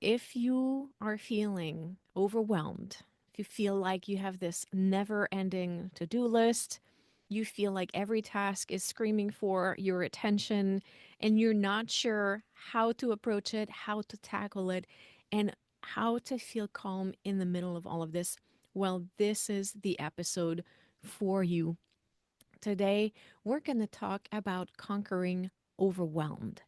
If you are feeling overwhelmed, if you feel like you have this never ending to do list, you feel like every task is screaming for your attention, and you're not sure how to approach it, how to tackle it, and how to feel calm in the middle of all of this, well, this is the episode for you. Today, we're going to talk about conquering overwhelmed.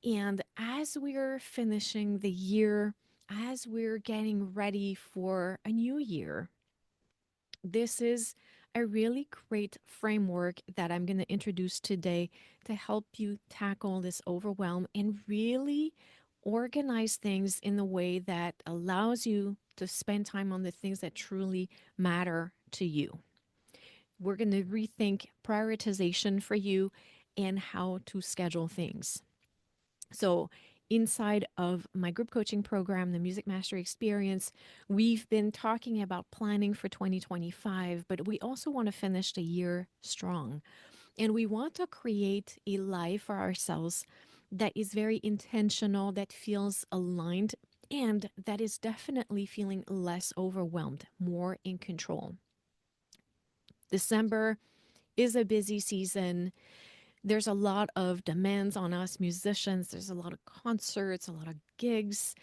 And as we're finishing the year, as we're getting ready for a new year, this is a really great framework that I'm going to introduce today to help you tackle this overwhelm and really organize things in a way that allows you to spend time on the things that truly matter to you. We're going to rethink prioritization for you and how to schedule things. So, inside of my group coaching program, the Music Mastery Experience, we've been talking about planning for 2025, but we also want to finish the year strong. And we want to create a life for ourselves that is very intentional, that feels aligned, and that is definitely feeling less overwhelmed, more in control. December is a busy season. There's a lot of demands on us musicians. There's a lot of concerts, a lot of gigs,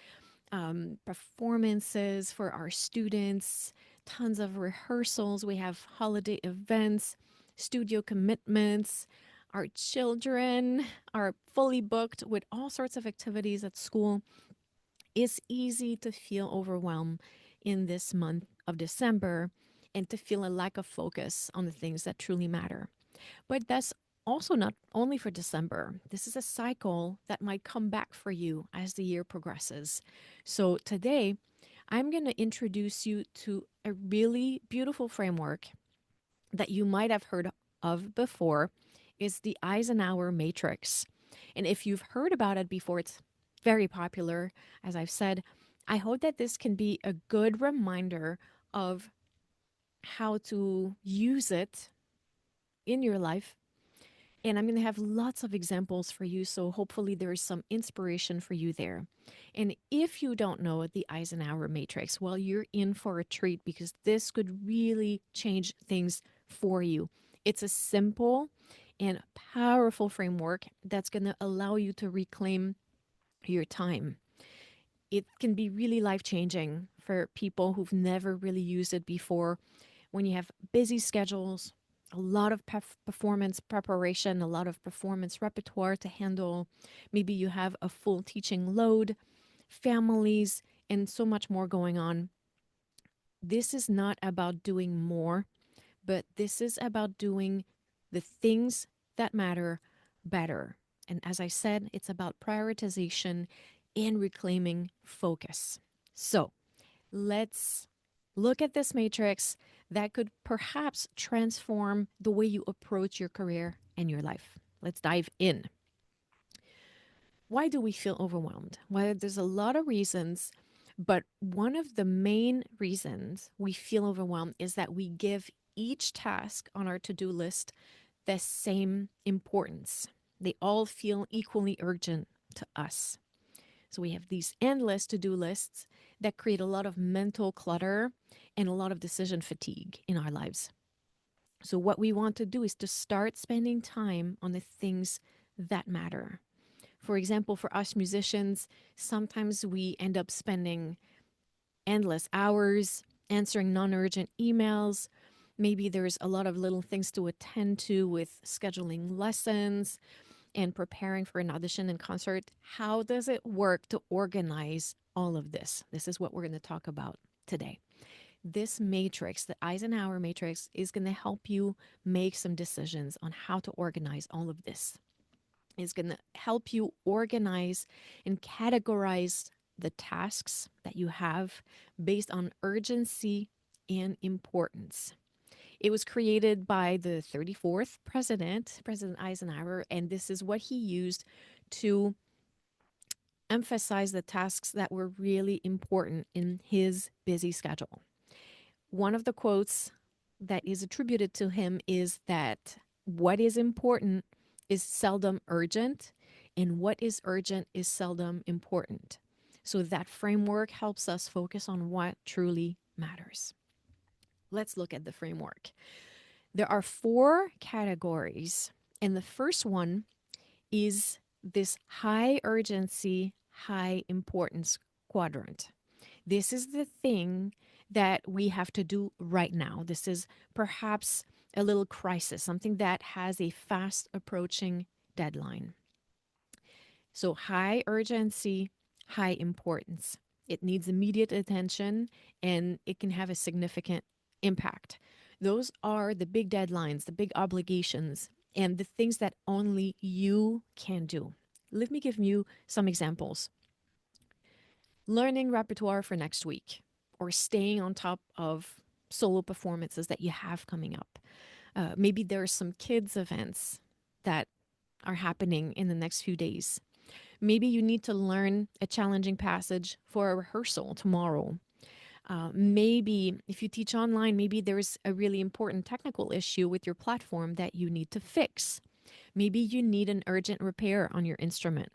performances for our students, tons of rehearsals. We have holiday events, studio commitments. Our children are fully booked with all sorts of activities at school. It's easy to feel overwhelmed in this month of December and to feel a lack of focus on the things that truly matter. But that's also not only for December. This is a cycle that might come back for you as the year progresses. So today, I'm going to introduce you to a really beautiful framework that you might have heard of before is the Eisenhower Matrix. And if you've heard about it before, it's very popular, as I've said. I hope that this can be a good reminder of how to use it in your life, and I'm going to have lots of examples for you. So hopefully there is some inspiration for you there. And if you don't know the Eisenhower Matrix, well, you're in for a treat because this could really change things for you. It's a simple and powerful framework that's going to allow you to reclaim your time. It can be really life changing for people who've never really used it before. When you have busy schedules, a lot of performance preparation, a lot of performance repertoire to handle. Maybe you have a full teaching load, families, and so much more going on. This is not about doing more, but this is about doing the things that matter better. And as I said, it's about prioritization and reclaiming focus. So, let's look at this matrix that could perhaps transform the way you approach your career and your life. Let's dive in. Why do we feel overwhelmed? Well, there's a lot of reasons, but one of the main reasons we feel overwhelmed is that we give each task on our to do list the same importance. They all feel equally urgent to us. So we have these endless to do lists that create a lot of mental clutter and a lot of decision fatigue in our lives. So, what we want to do is to start spending time on the things that matter. For example, for us musicians, sometimes we end up spending endless hours answering non urgent emails. Maybe there's a lot of little things to attend to with scheduling lessons and preparing for an audition and concert. How does it work to organize all of this? This is what we're going to talk about today. This matrix, the Eisenhower matrix, is going to help you make some decisions on how to organize all of this. It's going to help you organize and categorize the tasks that you have based on urgency and importance. It was created by the 34th president, President Eisenhower, and this is what he used to emphasize the tasks that were really important in his busy schedule. One of the quotes that is attributed to him is that what is important is seldom urgent, and what is urgent is seldom important. So that framework helps us focus on what truly matters. Let's look at the framework. There are four categories, and the first one is this high urgency, high importance quadrant. This is the thing that we have to do right now. This is perhaps a little crisis, something that has a fast approaching deadline. So, high urgency, high importance. It needs immediate attention and it can have a significant impact. Those are the big deadlines, the big obligations, and the things that only you can do. Let me give you some examples. Learning repertoire for next week, or staying on top of solo performances that you have coming up. Maybe there are some kids' events that are happening in the next few days. Maybe you need to learn a challenging passage for a rehearsal tomorrow. Maybe if you teach online, maybe there's a really important technical issue with your platform that you need to fix. Maybe you need an urgent repair on your instrument.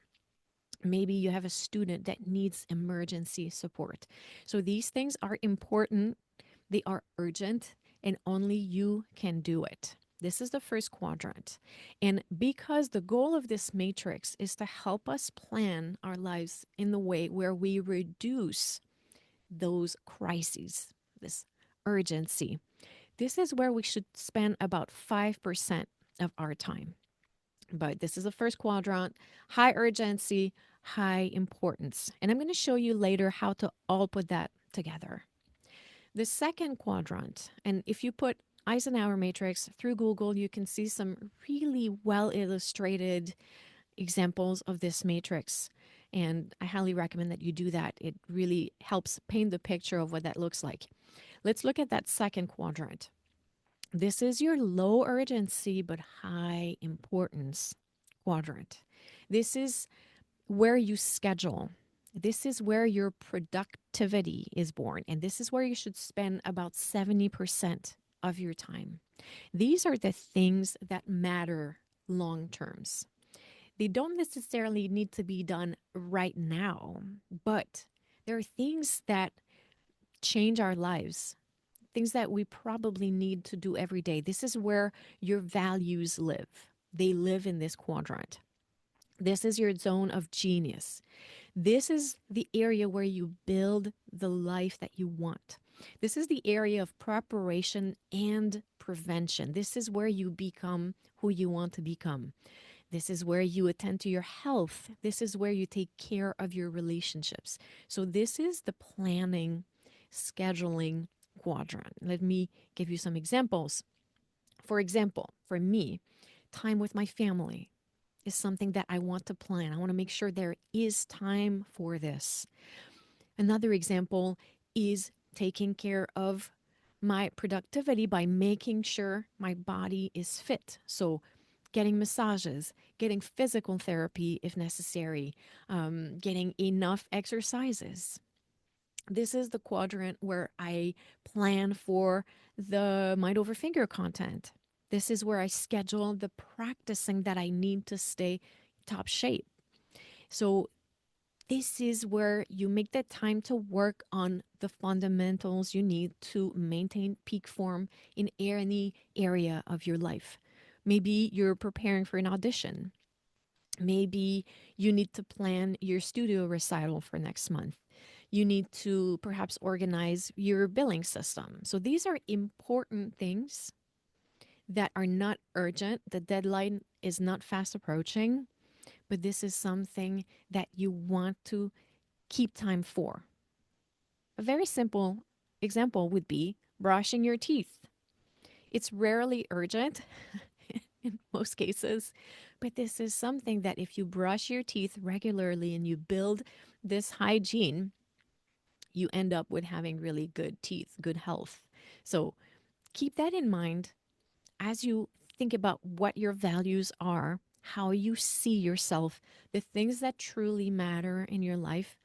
Maybe you have a student that needs emergency support. So these things are important, they are urgent, and only you can do it. This is the first quadrant. And because the goal of this matrix is to help us plan our lives in the way where we reduce those crises, this urgency, this is where we should spend about 5% of our time. But this is the first quadrant, high urgency, high importance. And I'm going to show you later how to all put that together. The second quadrant, and if you put Eisenhower Matrix through Google, you can see some really well illustrated examples of this matrix. And I highly recommend that you do that. It really helps paint the picture of what that looks like. Let's look at that second quadrant. This is your low urgency but high importance quadrant. This is where you schedule. This is where your productivity is born. And this is where you should spend about 70% of your time. These are the things that matter long terms. They don't necessarily need to be done right now, but there are things that change our lives, things that we probably need to do every day. This is where your values live. They live in this quadrant. This is your zone of genius. This is the area where you build the life that you want. This is the area of preparation and prevention. This is where you become who you want to become. This is where you attend to your health. This is where you take care of your relationships. So, this is the planning, scheduling quadrant. Let me give you some examples. For example, for me, time with my family is something that I want to plan. I want to make sure there is time for this. Another example is taking care of my productivity by making sure my body is fit. So, getting massages, getting physical therapy if necessary, getting enough exercises. This is the quadrant where I plan for the mind over finger content. This is where I schedule the practicing that I need to stay top shape. So, this is where you make the time to work on the fundamentals you need to maintain peak form in any area of your life. Maybe you're preparing for an audition. Maybe you need to plan your studio recital for next month. You need to perhaps organize your billing system. So these are important things that are not urgent. The deadline is not fast approaching, but this is something that you want to keep time for. A very simple example would be brushing your teeth. It's rarely urgent in most cases, but this is something that if you brush your teeth regularly and you build this hygiene, you end up with having really good teeth, good health. So keep that in mind as you think about what your values are, how you see yourself, the things that truly matter in your life.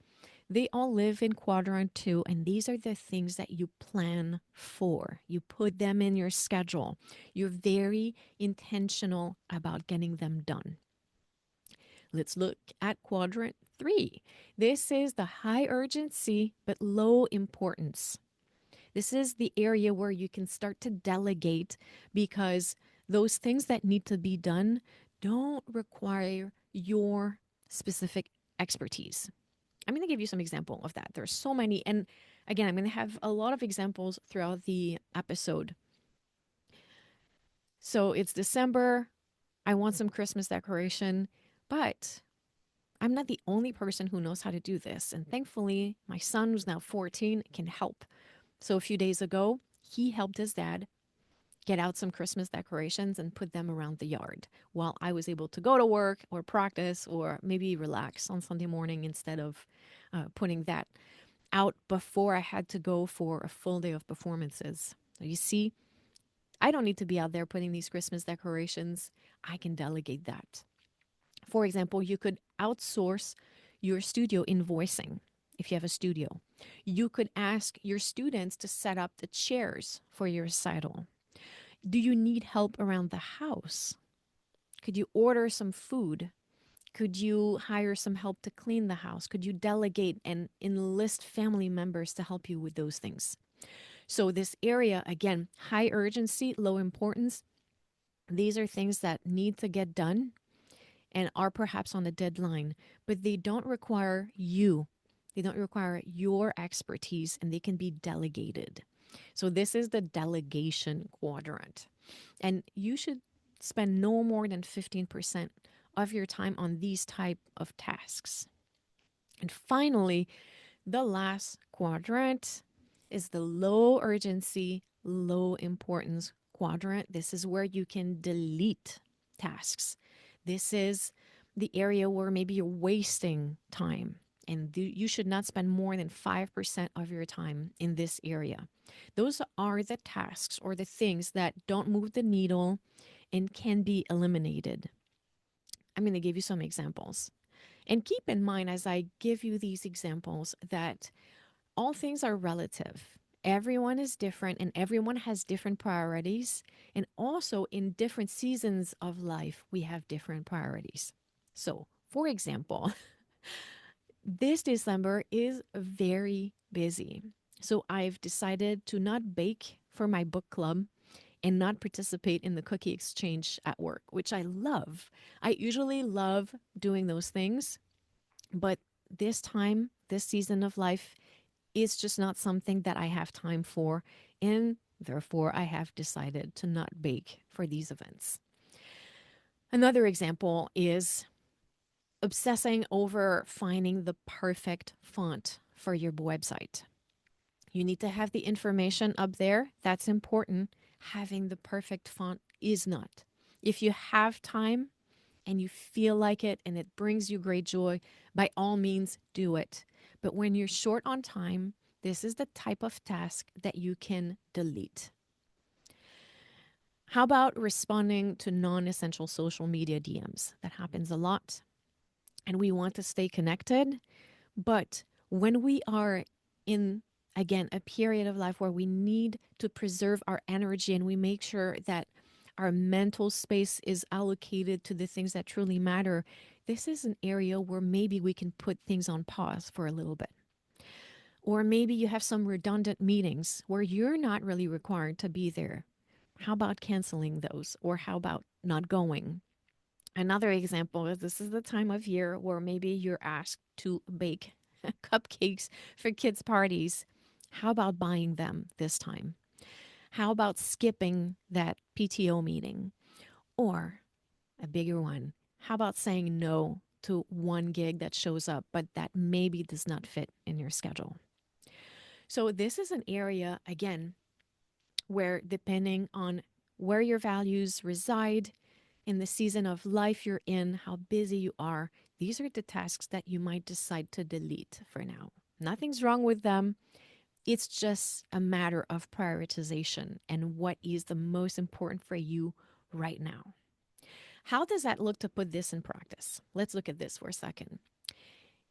They all live in quadrant 2, and these are the things that you plan for. You put them in your schedule. You're very intentional about getting them done. Let's look at quadrant 3. This is the high urgency but low importance. This is the area where you can start to delegate because those things that need to be done don't require your specific expertise. I'm going to give you some example of that. There's so many. And again, I'm going to have a lot of examples throughout the episode. So it's December. I want some Christmas decoration, but I'm not the only person who knows how to do this. And thankfully, my son, who's now 14, can help. So a few days ago, he helped his dad get out some Christmas decorations and put them around the yard while I was able to go to work or practice or maybe relax on Sunday morning instead of putting that out before I had to go for a full day of performances. So you see, I don't need to be out there putting these Christmas decorations. I can delegate that. For example, you could outsource your studio invoicing if you have a studio. You could ask your students to set up the chairs for your recital. Do you need help around the house? Could you order some food? Could you hire some help to clean the house? Could you delegate and enlist family members to help you with those things? So, this area, again, high urgency, low importance, these are things that need to get done and are perhaps on a deadline, but they don't require you. They don't require your expertise and they can be delegated. So, this is the delegation quadrant. And you should spend no more than 15% of your time on these type of tasks. And finally, the last quadrant is the low urgency, low importance quadrant. This is where you can delete tasks. This is the area where maybe you're wasting time and you should not spend more than 5% of your time in this area. Those are the tasks or the things that don't move the needle and can be eliminated. I'm going to give you some examples. And keep in mind as I give you these examples that all things are relative. Everyone is different and everyone has different priorities. And also in different seasons of life, we have different priorities. So, for example, this December is very busy. So, I've decided to not bake for my book club and not participate in the cookie exchange at work, which I love. I usually love doing those things, but this time, this season of life, is just not something that I have time for. And therefore, I have decided to not bake for these events. Another example is obsessing over finding the perfect font for your website. You need to have the information up there. That's important. Having the perfect font is not. If you have time and you feel like it and it brings you great joy, by all means, do it. But when you're short on time, this is the type of task that you can delete. How about responding to non essential social media DMs? That happens a lot. And we want to stay connected. But when we are in, again, a period of life where we need to preserve our energy and we make sure that our mental space is allocated to the things that truly matter, this is an area where maybe we can put things on pause for a little bit. Or maybe you have some redundant meetings where you're not really required to be there. How about canceling those? Or how about not going? Another example is this is the time of year where maybe you're asked to bake cupcakes for kids' parties. How about buying them this time? How about skipping that PTO meeting? Or a bigger one, how about saying no to one gig that shows up, but that maybe does not fit in your schedule? So, this is an area, again, where depending on where your values reside, in the season of life you're in, how busy you are, these are the tasks that you might decide to delete for now. Nothing's wrong with them. It's just a matter of prioritization and what is the most important for you right now. How does that look to put this in practice? Let's look at this for a second.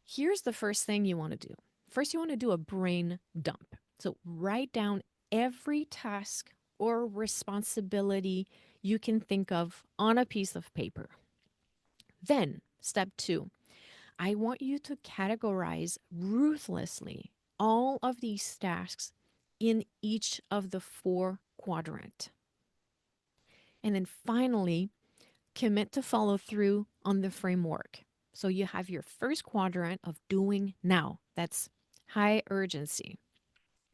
Here's the first thing you want to do. First, you want to do a brain dump. So write down every task or responsibility you can think of on a piece of paper. Then, step 2, I want you to categorize ruthlessly all of these tasks in each of the four quadrant. And then finally, commit to follow through on the framework. So you have your first quadrant of doing now. That's high urgency.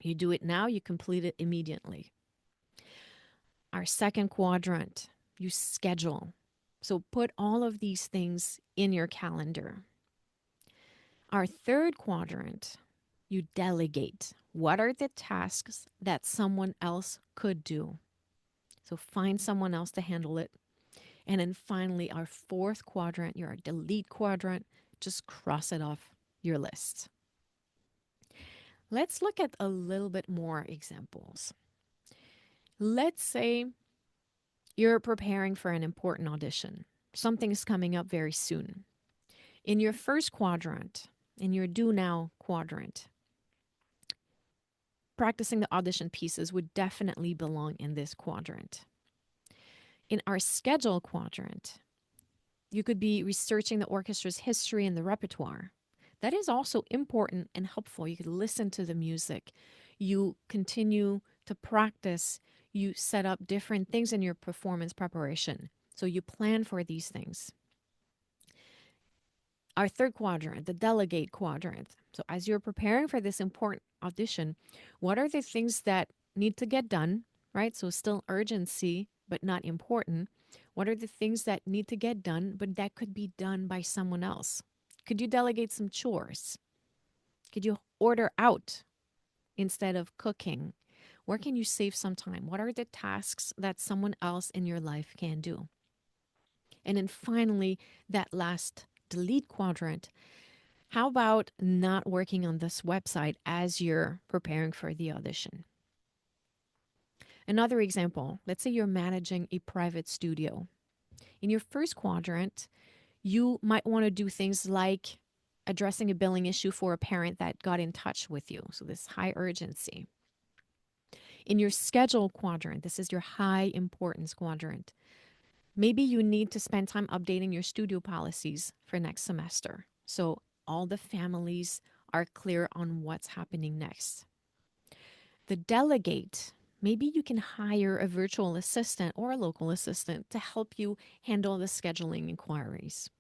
You do it now, you complete it immediately. Our second quadrant, you schedule. So put all of these things in your calendar. Our third quadrant, you delegate. What are the tasks that someone else could do? So find someone else to handle it. And then finally, our fourth quadrant, your delete quadrant, just cross it off your list. Let's look at a little bit more examples. Let's say you're preparing for an important audition. Something's coming up very soon. In your first quadrant, in your do now quadrant, practicing the audition pieces would definitely belong in this quadrant. In our schedule quadrant, you could be researching the orchestra's history and the repertoire. That is also important and helpful. You could listen to the music. You continue to practice. You set up different things in your performance preparation. So you plan for these things. Our third quadrant, the delegate quadrant. So as you're preparing for this important audition, what are the things that need to get done, right? So still urgency, but not important. What are the things that need to get done, but that could be done by someone else? Could you delegate some chores? Could you order out instead of cooking? Where can you save some time? What are the tasks that someone else in your life can do? And then finally, that last delete quadrant. How about not working on this website as you're preparing for the audition? Another example, let's say you're managing a private studio. In your first quadrant, you might want to do things like addressing a billing issue for a parent that got in touch with you. So this high urgency. In your schedule quadrant, this is your high importance quadrant. Maybe you need to spend time updating your studio policies for next semester. So all the families are clear on what's happening next. The delegate, maybe you can hire a virtual assistant or a local assistant to help you handle the scheduling inquiries.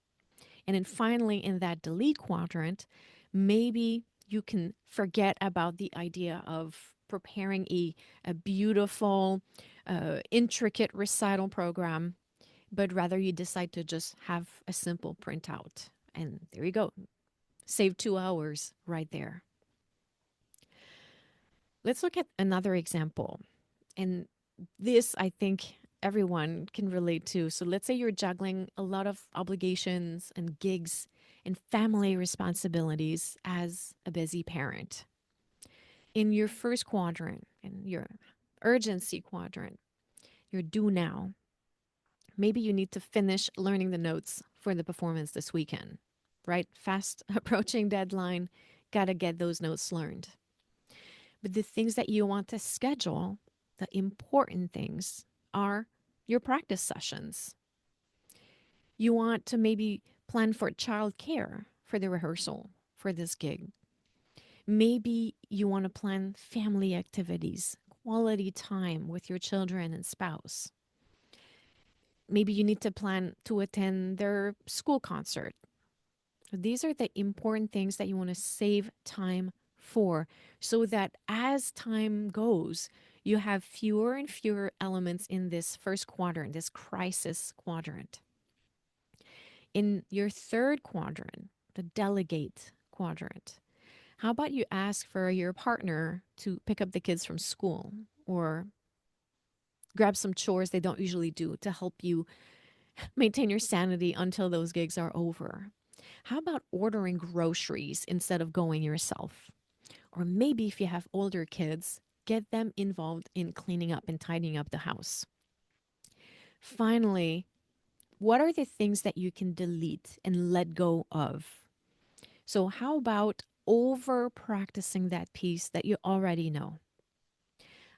And then finally, in that delete quadrant, maybe you can forget about the idea of preparing a beautiful, intricate recital program, but rather you decide to just have a simple printout. And there you go. Save 2 hours right there. Let's look at another example. And this, I think, everyone can relate to. So let's say you're juggling a lot of obligations and gigs and family responsibilities as a busy parent. In your first quadrant, in your urgency quadrant, your do now, maybe you need to finish learning the notes for the performance this weekend, right? Fast approaching deadline, got to get those notes learned. But the things that you want to schedule, the important things, are your practice sessions. You want to maybe plan for childcare for the rehearsal for this gig. Maybe you want to plan family activities, quality time with your children and spouse. Maybe you need to plan to attend their school concert. These are the important things that you want to save time for so that as time goes, you have fewer and fewer elements in this first quadrant, this crisis quadrant. In your third quadrant, the delegate quadrant, how about you ask for your partner to pick up the kids from school or grab some chores they don't usually do to help you maintain your sanity until those gigs are over? How about ordering groceries instead of going yourself? Or maybe if you have older kids, get them involved in cleaning up and tidying up the house. Finally, what are the things that you can delete and let go of? So, how about over practicing that piece that you already know?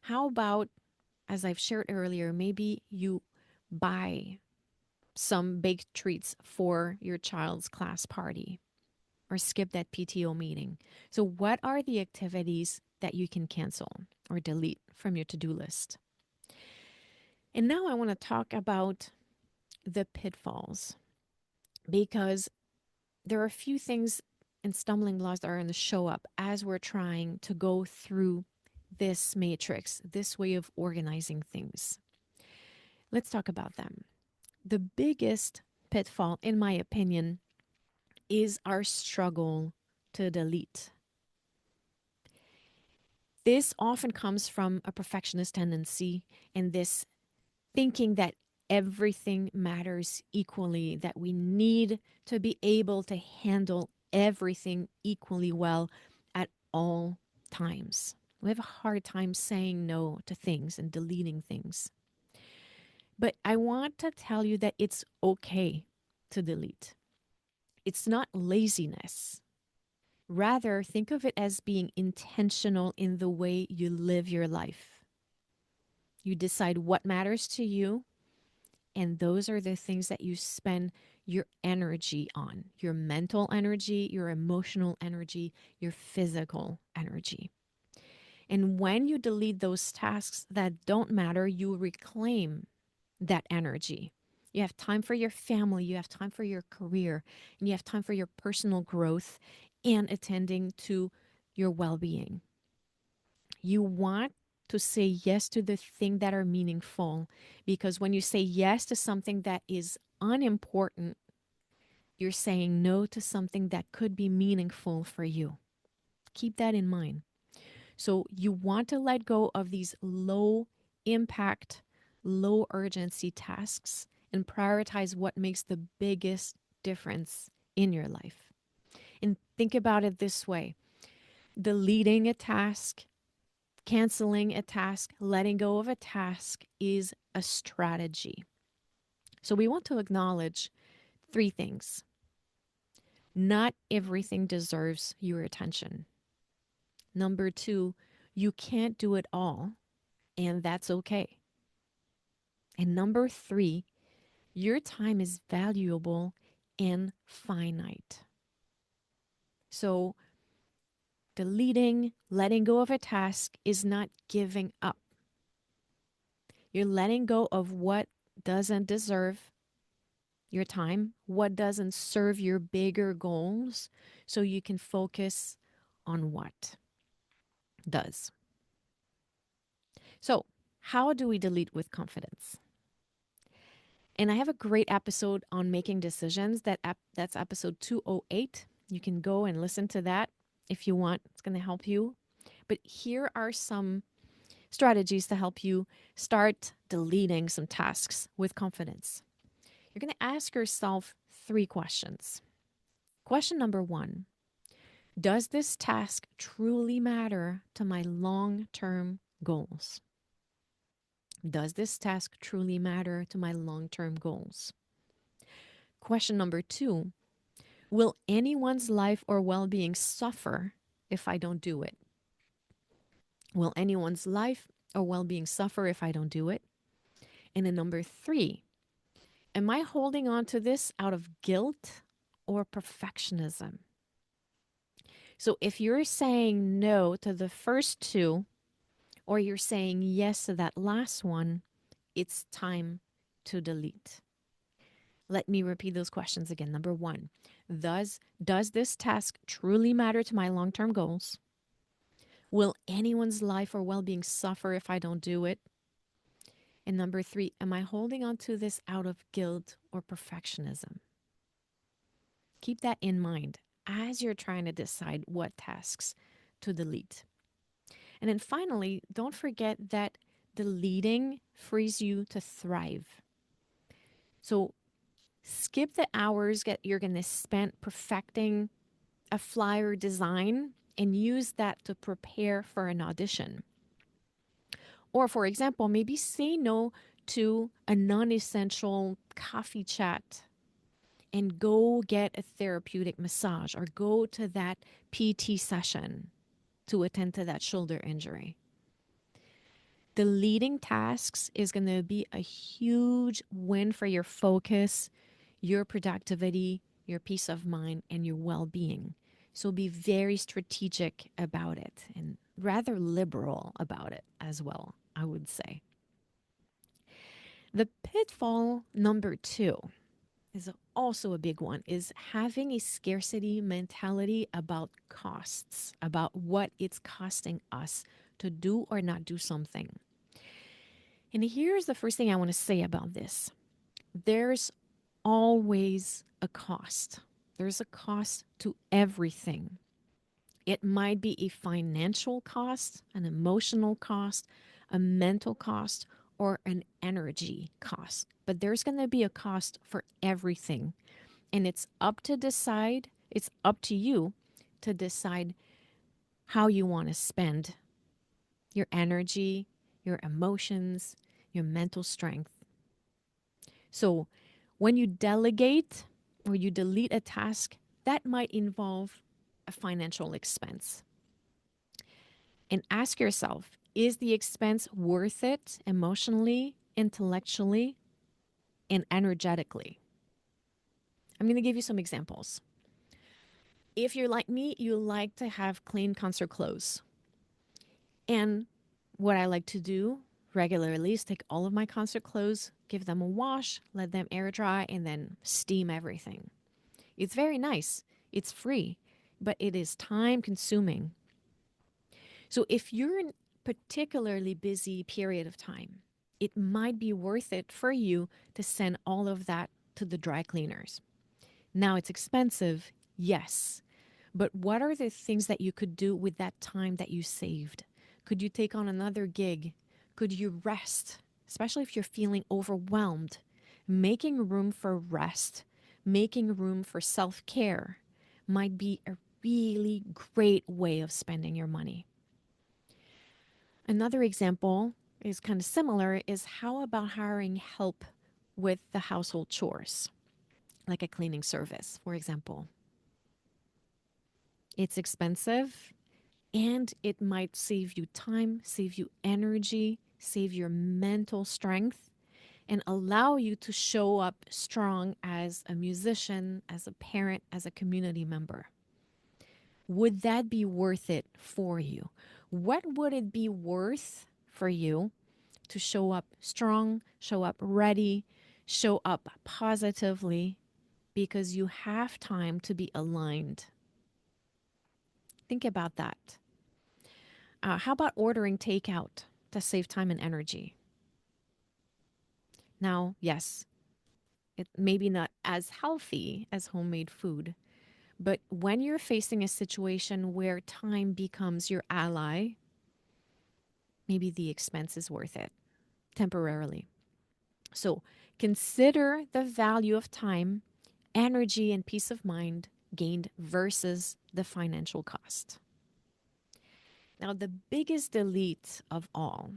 How about, as I've shared earlier, maybe you buy some baked treats for your child's class party? or skip that PTO meeting. So, what are the activities that you can cancel or delete from your to do list? And now I want to talk about the pitfalls because there are a few things and stumbling blocks that are going to show up as we're trying to go through this matrix, this way of organizing things. Let's talk about them. The biggest pitfall, in my opinion, is our struggle to delete. This often comes from a perfectionist tendency and this thinking that everything matters equally, that we need to be able to handle everything equally well at all times. We have a hard time saying no to things and deleting things. But I want to tell you that it's okay to delete. It's not laziness. Rather, think of it as being intentional in the way you live your life. You decide what matters to you, and those are the things that you spend your energy on, your mental energy, your emotional energy, your physical energy. And when you delete those tasks that don't matter, you reclaim that energy. You have time for your family, you have time for your career, and you have time for your personal growth and attending to your well being. You want to say yes to the things that are meaningful because when you say yes to something that is unimportant, you're saying no to something that could be meaningful for you. Keep that in mind. So you want to let go of these low impact, low urgency tasks and prioritize what makes the biggest difference in your life. And think about it this way: deleting a task, canceling a task, letting go of a task is a strategy. So we want to acknowledge three things. Not everything deserves your attention. Number two, you can't do it all, and that's okay. And number three, your time is valuable and finite. So, deleting, letting go of a task is not giving up. You're letting go of what doesn't deserve your time, what doesn't serve your bigger goals, so you can focus on what does. So, how do we delete with confidence? And I have a great episode on making decisions. That's episode 208. You can go and listen to that if you want. It's going to help you. But here are some strategies to help you start deleting some tasks with confidence. You're going to ask yourself three questions. Question number one: does this task truly matter to my long-term goals? Does this task truly matter to my long-term goals? Question number two: will anyone's life or well-being suffer if I don't do it? Will anyone's life or well-being suffer if I don't do it? And then number three: am I holding on to this out of guilt or perfectionism? So if you're saying no to the first two, or you're saying yes to that last one, it's time to delete. Let me repeat those questions again. Number one, does this task truly matter to my long-term goals? Will anyone's life or well-being suffer if I don't do it? And number three, am I holding on to this out of guilt or perfectionism? Keep that in mind as you're trying to decide what tasks to delete. And then finally, don't forget that deleting frees you to thrive. So skip the hours that you're going to spend perfecting a flyer design and use that to prepare for an audition. Or, for example, maybe say no to a non essential coffee chat and go get a therapeutic massage or go to that PT session to attend to that shoulder injury. Deleting tasks is going to be a huge win for your focus, your productivity, your peace of mind, and your well being. So be very strategic about it and rather liberal about it as well, I would say. The pitfall number two is also a big one, is having a scarcity mentality about costs, about what it's costing us to do or not do something. And here's the first thing I want to say about this. There's always a cost. There's a cost to everything. It might be a financial cost, an emotional cost, a mental cost, or an energy cost. But there's going to be a cost for everything. And it's up to you to decide how you want to spend your energy, your emotions, your mental strength. So when you delegate or you delete a task, that might involve a financial expense. And ask yourself, is the expense worth it emotionally, intellectually, and energetically? I'm going to give you some examples. If you're like me, you like to have clean concert clothes. And what I like to do regularly is take all of my concert clothes, give them a wash, let them air dry, and then steam everything. It's very nice. It's free, but it is time consuming. So if you're in a particularly busy period of time, it might be worth it for you to send all of that to the dry cleaners. Now it's expensive, yes. But what are the things that you could do with that time that you saved? Could you take on another gig? Could you rest? Especially if you're feeling overwhelmed. Making room for rest, making room for self care might be a really great way of spending your money. Another example is kind of similar is how about hiring help with the household chores, like a cleaning service, for example. It's expensive and it might save you time, save you energy, save your mental strength, and allow you to show up strong as a musician, as a parent, as a community member. Would that be worth it for you? What would it be worth for you to show up strong, show up ready, show up positively because you have time to be aligned? Think about that. How about ordering takeout to save time and energy? Now, yes, it may be not as healthy as homemade food, but when you're facing a situation where time becomes your ally, maybe the expense is worth it temporarily. So consider the value of time, energy, and peace of mind gained versus the financial cost. Now, the biggest delete of all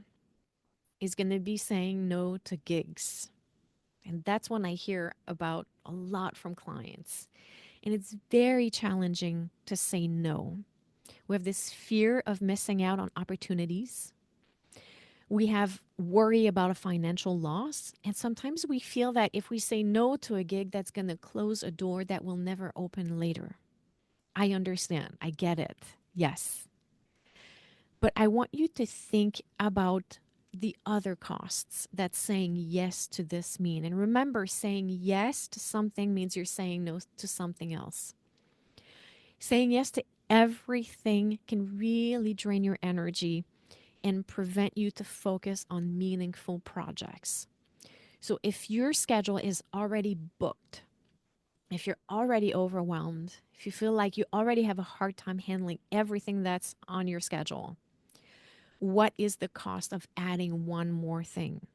is going to be saying no to gigs. And that's one I hear about a lot from clients. And it's very challenging to say no. We have this fear of missing out on opportunities. We have worry about a financial loss. And sometimes we feel that if we say no to a gig, that's going to close a door that will never open later. I understand. I get it. Yes. But I want you to think about the other costs that saying yes to this mean. And remember, saying yes to something means you're saying no to something else. Saying yes to everything can really drain your energy and prevent you to focus on meaningful projects. So if your schedule is already booked, if you're already overwhelmed, if you feel like you already have a hard time handling everything that's on your schedule, what is the cost of adding one more thing?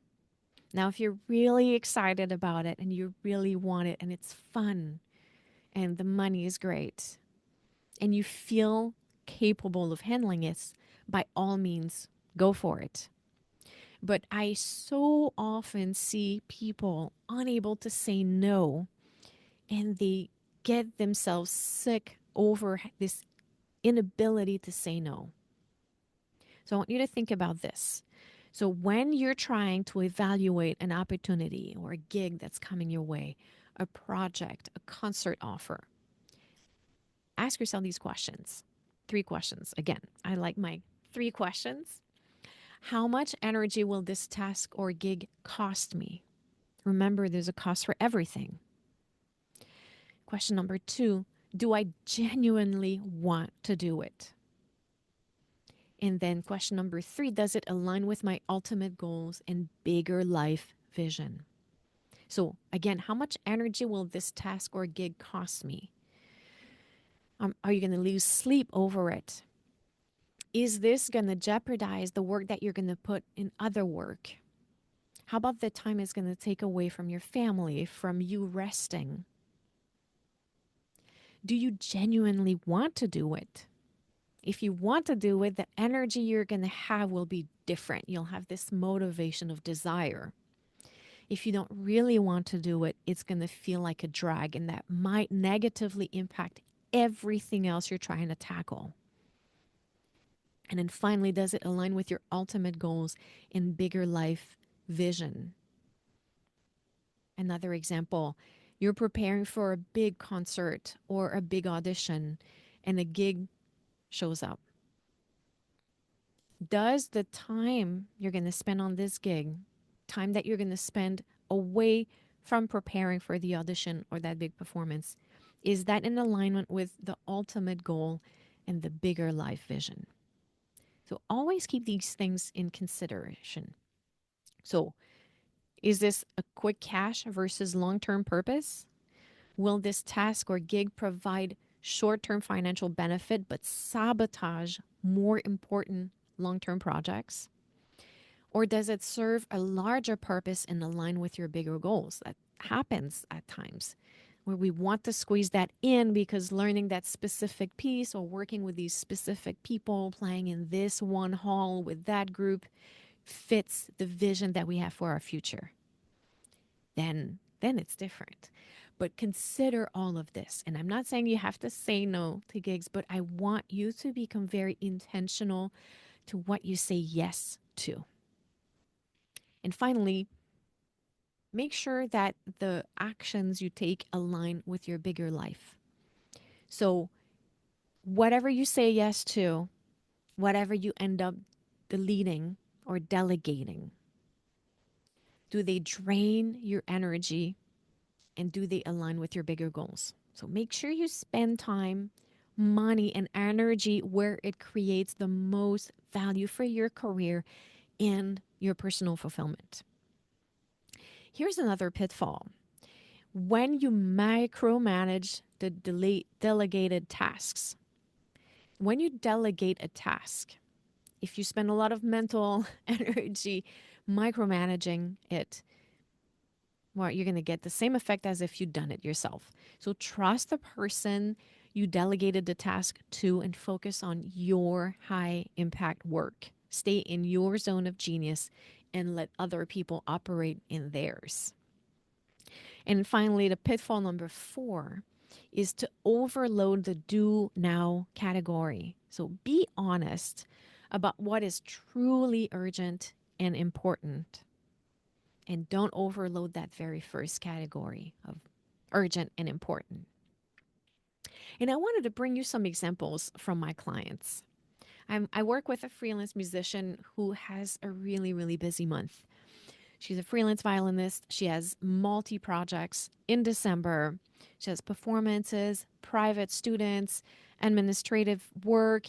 Now, if you're really excited about it and you really want it and it's fun and the money is great and you feel capable of handling it, by all means, go for it. But I so often see people unable to say no and they get themselves sick over this inability to say no. So I want you to think about this. So when you're trying to evaluate an opportunity or a gig that's coming your way, a project, a concert offer. Ask yourself these questions. 3 questions. Again, I like my 3 questions. How much energy will this task or gig cost me? Remember, there's a cost for everything. Question number 2, do I genuinely want to do it? And then question number 3, does it align with my ultimate goals and bigger life vision? So, again, how much energy will this task or gig cost me? Are you going to lose sleep over it? Is this going to jeopardize the work that you're going to put in other work? How about the time it's going to take away from your family, from you resting? Do you genuinely want to do it? If you want to do it, the energy you're going to have will be different. You'll have this motivation of desire. If you don't really want to do it, it's going to feel like a drag, and that might negatively impact everything else you're trying to tackle. And then finally, does it align with your ultimate goals and bigger life vision? Another example, you're preparing for a big concert or a big audition, and a gig shows up. Does the time you're going to spend on this gig, time that you're going to spend away from preparing for the audition or that big performance, is that in alignment with the ultimate goal and the bigger life vision? So always keep these things in consideration. So, is this a quick cash versus long term purpose? Will this task or gig provide short term financial benefit but sabotage more important long term projects? Or does it serve a larger purpose and align with your bigger goals? That happens at times where we want to squeeze that in because learning that specific piece or working with these specific people, playing in this one hall with that group fits the vision that we have for our future. Then it's different. But consider all of this. And I'm not saying you have to say no to gigs, but I want you to become very intentional to what you say yes to. And finally, make sure that the actions you take align with your bigger life. So, whatever you say yes to, whatever you end up deleting or delegating, do they drain your energy and do they align with your bigger goals? So, make sure you spend time, money, and energy where it creates the most value for your career and your personal fulfillment. Here's another pitfall. When you micromanage the delegated tasks, when you delegate a task, if you spend a lot of mental energy micromanaging it, well, you're going to get the same effect as if you'd done it yourself. So trust the person you delegated the task to and focus on your high impact work. Stay in your zone of genius and let other people operate in theirs. And finally, the pitfall number 4 is to overload the do now category. So be honest about what is truly urgent and important. And don't overload that very first category of urgent and important. And I wanted to bring you some examples from my clients. I work with a freelance musician who has a really, really busy month. She's a freelance violinist. She has multi projects in December. She has performances, private students, administrative work,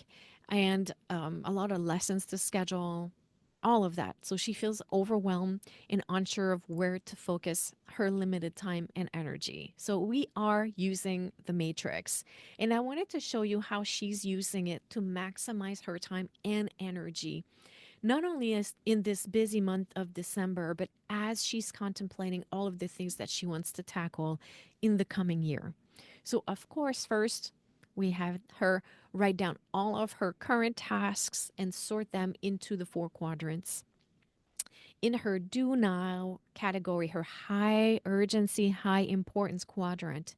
and a lot of lessons to schedule, all of that. So she feels overwhelmed and unsure of where to focus her limited time and energy. So we are using the Matrix. And I wanted to show you how she's using it to maximize her time and energy not only as in this busy month of December, but as she's contemplating all of the things that she wants to tackle in the coming year. So, of course, first, we have her write down all of her current tasks and sort them into the 4 quadrants. In her do now category, her high urgency, high importance quadrant,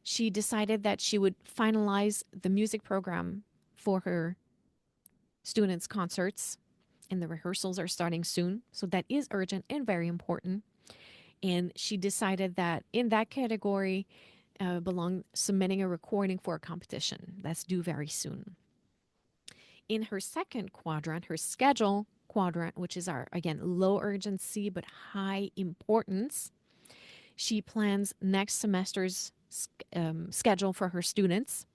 she decided that she would finalize the music program for her students' concerts and the rehearsals are starting soon. So that is urgent and very important. And she decided that in that category belonged submitting a recording for a competition that's due very soon. In her second quadrant, her schedule quadrant, which is our, again, low urgency but high importance, she plans next semester's schedule for her students.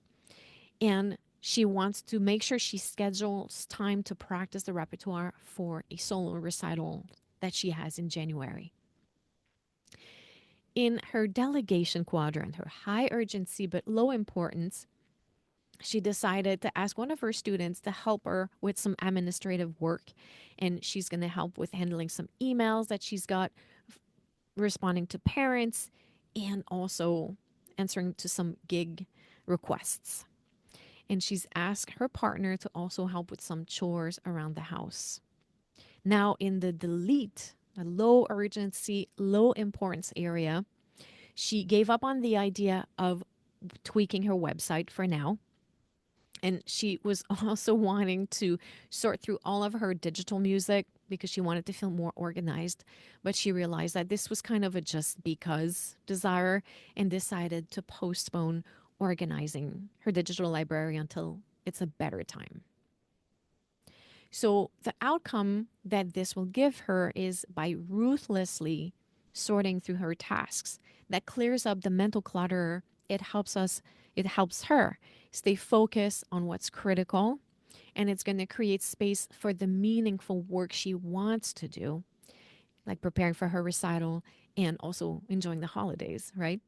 And she wants to make sure she schedules time to practice the repertoire for a solo recital that she has in January. In her delegation quadrant, her high urgency but low importance, she decided to ask one of her students to help her with some administrative work. And she's going to help with handling some emails that she's got, responding to parents, and also answering to some gig requests. And she's asked her partner to also help with some chores around the house. Now, in the delete, a low urgency, low importance area, she gave up on the idea of tweaking her website for now. And she was also wanting to sort through all of her digital music because she wanted to feel more organized. But she realized that this was kind of a just because desire and decided to postpone organizing her digital library until it's a better time. So, the outcome that this will give her is by ruthlessly sorting through her tasks, that clears up the mental clutter. It helps her stay focused on what's critical, and it's going to create space for the meaningful work she wants to do, like preparing for her recital and also enjoying the holidays, right?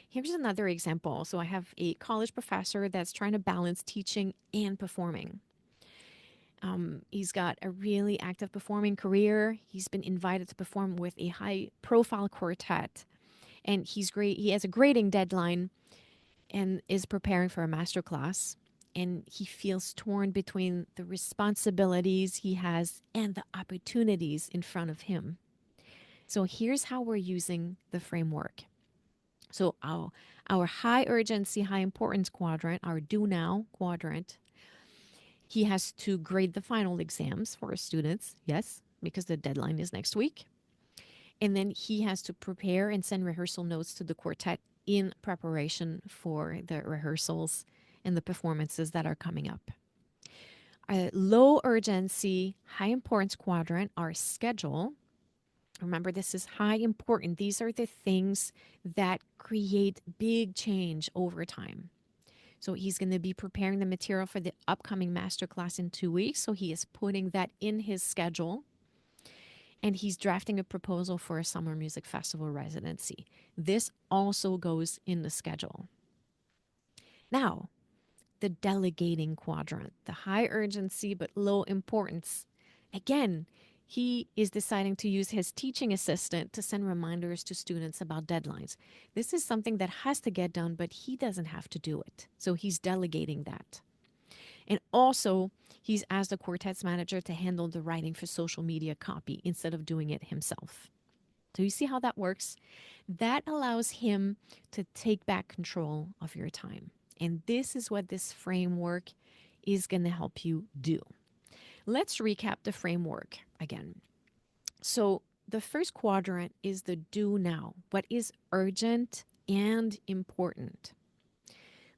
Here's another example. So, I have a college professor that's trying to balance teaching and performing. He's got a really active performing career. He's been invited to perform with a high profile quartet. And he's great. He has a grading deadline and is preparing for a master class. And he feels torn between the responsibilities he has and the opportunities in front of him. So here's how we're using the framework. So our high urgency, high importance quadrant, our do now quadrant, he has to grade the final exams for his students, yes, because the deadline is next week. And then he has to prepare and send rehearsal notes to the quartet in preparation for the rehearsals and the performances that are coming up. A low urgency, high importance quadrant, our schedule. Remember, this is high important. These are the things that create big change over time. So he's going to be preparing the material for the upcoming masterclass in 2 weeks. So he is putting that in his schedule. And he's drafting a proposal for a summer music festival residency. This also goes in the schedule. Now, the delegating quadrant, the high urgency but low importance. Again, he is deciding to use his teaching assistant to send reminders to students about deadlines. This is something that has to get done, but he doesn't have to do it. So he's delegating that. And also, he's asked the quartet's manager to handle the writing for social media copy instead of doing it himself. So you see how that works? That allows him to take back control of your time. And this is what this framework is going to help you do. Let's recap the framework again. So the first quadrant is the do now, what is urgent and important.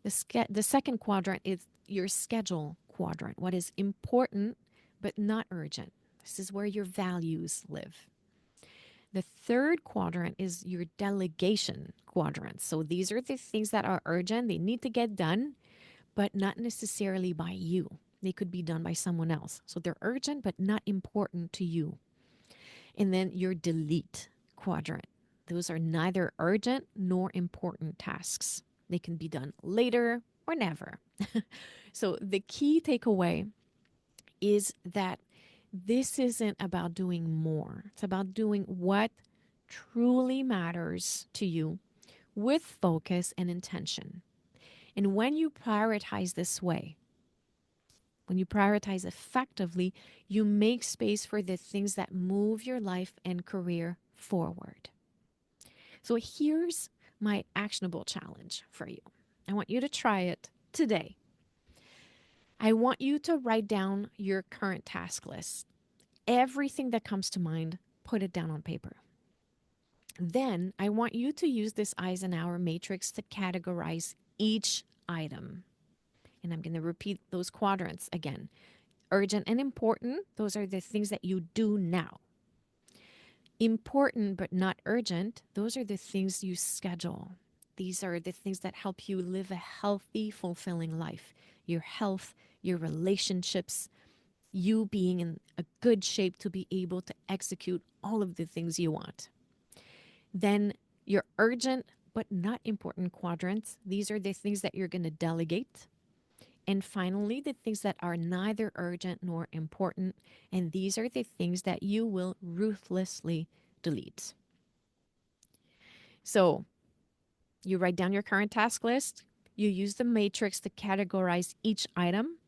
The second quadrant is your schedule quadrant, what is important but not urgent. This is where your values live. The third quadrant is your delegation quadrant. So these are the things that are urgent, they need to get done, but not necessarily by you. They could be done by someone else. So they're urgent but not important to you. And then your delete quadrant. Those are neither urgent nor important tasks. They can be done later or never. So the key takeaway is that this isn't about doing more. It's about doing what truly matters to you with focus and intention. And when you prioritize this way, when you prioritize effectively, you make space for the things that move your life and career forward. So here's my actionable challenge for you. I want you to try it today. I want you to write down your current task list. Everything that comes to mind, put it down on paper. Then I want you to use this Eisenhower matrix to categorize each item. And I'm going to repeat those quadrants again. Urgent and important, those are the things that you do now. Important but not urgent, those are the things you schedule. These are the things that help you live a healthy, fulfilling life. Your health, your relationships, you being in a good shape to be able to execute all of the things you want. Then your urgent but not important quadrants, these are the things that you're going to delegate. And finally, the things that are neither urgent nor important. And these are the things that you will ruthlessly delete. So you write down your current task list, you use the matrix to categorize each item,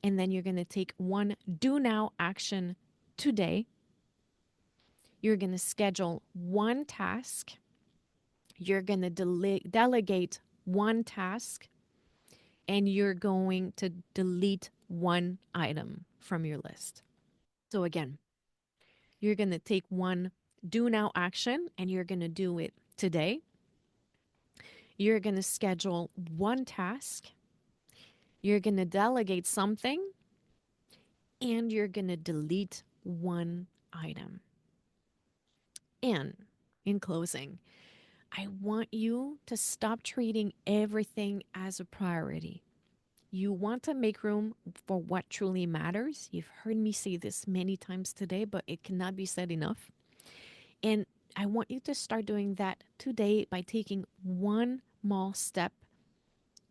and then you're going to take one do now action today. You're going to schedule one task. You're going to delegate one task, and you're going to delete one item from your list. So again, you're going to take one do now action and you're going to do it today. You're going to schedule one task. You're going to delegate something and you're going to delete one item. And in closing, I want you to stop treating everything as a priority. You want to make room for what truly matters. You've heard me say this many times today, but it cannot be said enough. And I want you to start doing that today by taking one small step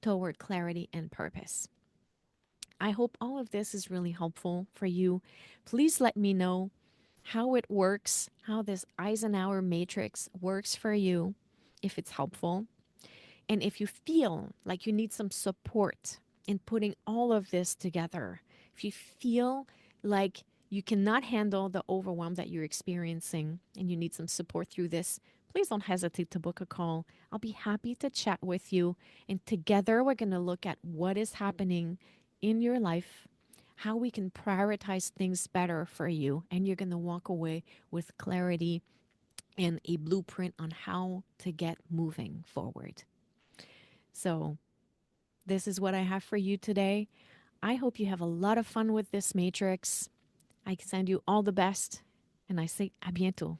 toward clarity and purpose. I hope all of this is really helpful for you. Please let me know how it works, how this Eisenhower matrix works for you, if it's helpful. And if you feel like you need some support in putting all of this together, if you feel like you cannot handle the overwhelm that you're experiencing and you need some support through this, please don't hesitate to book a call. I'll be happy to chat with you. And together, we're going to look at what is happening in your life, how we can prioritize things better for you. And you're going to walk away with clarity and a blueprint on how to get moving forward. So, this is what I have for you today. I hope you have a lot of fun with this matrix. I send you all the best, and I say à bientôt.